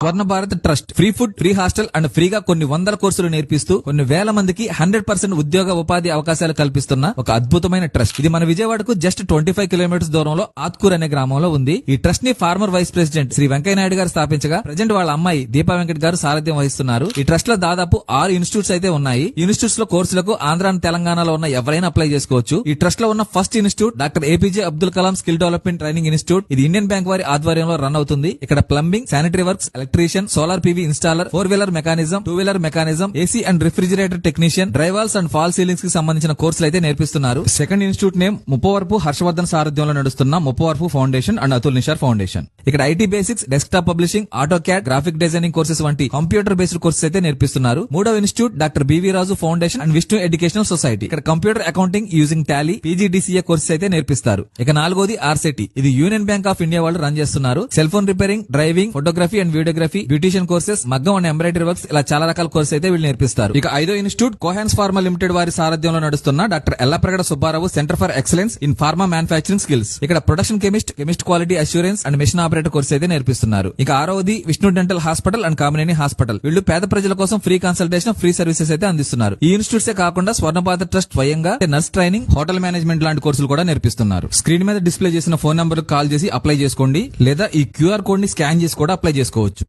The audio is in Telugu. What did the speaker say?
Swarna Bharat trust free food, free hostel and ఫ్రీగా కొన్ని వందల కోర్సులు నేర్పిస్తూ కొన్ని వేల మందికి 100% ఉద్యోగ ఉపాధి అవకాశాలు కల్పిస్తున్న ఒక అద్భుతమైన ట్రస్ట్. ఇది మన విజయవాడకు జస్ట్ 25 కిలోమీటర్స్ దూరంలో ఆత్కూర్ అనే గ్రామంలో ఉంది. ఈ ట్రస్ట్ ని former vice president Shri Venkaiah Naidu గారు స్థాపించగా ప్రజెంట్ వాళ్ళ అమ్మాయి దీపా వెంకట్ గారు సారథ్యం వహిస్తున్నారు. ఈ ట్రస్ట్ లో దాదాపు 6 ఇన్స్టిట్యూట్స్ అయితే ఉన్నాయి. ఇన్స్టిట్యూట్స్ లో కోర్సులకు ఆంధ్ర తెలంగాణలో ఉన్న ఎవరైనా అప్లై చేసుకోవచ్చు. ఈ ట్రస్ట్ లో ఉన్న first institute doctor APJ Abdul Kalam skill development training institute. ఇది ఇండియన్ బ్యాంక్ వారి ఆధ్వర్యంలో రన్ అవుతుంది. ఇక్కడ plumbing, sanitary works, electrician, solar PV installer, four wheeler mechanism, two wheeler mechanism, AC and refrigerator technician, drywalls and false ceilings కి సంబంధించిన కోర్సులు అయితే నేర్పిస్తున్నారు. Second institute name Muppavarapu Harshavardhan సారథ్యంలో నడుస్తున్న Muppavarapu foundation and Atul Nishar foundation. ఇక్కడ IT basics, desktop publishing, AutoCAD, graphic designing courses వంటి కంప్యూటర్ బేస్డ్ కోర్సెస్ అయితే నేర్పిస్తున్నారు. మూడవ institute doctor BV Raju foundation and Vishnu educational society. ఇక్కడ computer accounting using Tally, PGDCA courses అయితే నేర్పిస్తారు. ఇక నాలుగోది ఆర్సెటి. ఇది యూనియన్ బ్యాంక్ ఆఫ్ ఇండియా వాళ్ళు రన్ చేస్తున్నారు. Cell phone repairing, driving, photography and videography, beautician courses, మగ్గం అండ్ ఎంబ్రాయిడరీ వర్క్స్, ఇలా చాలా రకాల కోర్సెస్ అయితే వీళ్ళు నేర్పిస్తారు. ఇక ఐదో ఇన్స్టిట్యూట్ కోహాన్స్ ఫార్మా లిమిటెడ్ వారి సారథ్యంలో నడుస్తున్న doctor Yellapragada Subbarao centre for excellence in pharma manufacturing skills. ఇక్కడ production chemist quality assurance and machine operator course అయితే నేర్పిస్తున్నారు. ఇక ఆరవది Vishnu dental hospital and Kamineni hospital. వీళ్ళు పేద ప్రజల కోసం ఫ్రీ కన్సల్టేషన్, ఫ్రీ సర్వీసెస్ అయితే అందిస్తున్నారు. ఈ ఇన్స్టిట్యూట్స్ కాకుండా స్వర్ణపాత ట్రస్ట్ స్వయంగా నర్స్ ట్రైనింగ్, హోటల్ మేనేజ్మెంట్ లాంటి కోర్సులు కూడా నేర్పిస్తున్నారు. స్క్రీన్ మీద డిస్ప్లే చేసిన ఫోన్ నంబర్ కాల్ చేసి అప్లై చేసుకోండి, లేదా ఈ క్యూఆర్ కోడ్ ని స్కాన్ చేసి కూడా అప్లై చేసుకోవచ్చు.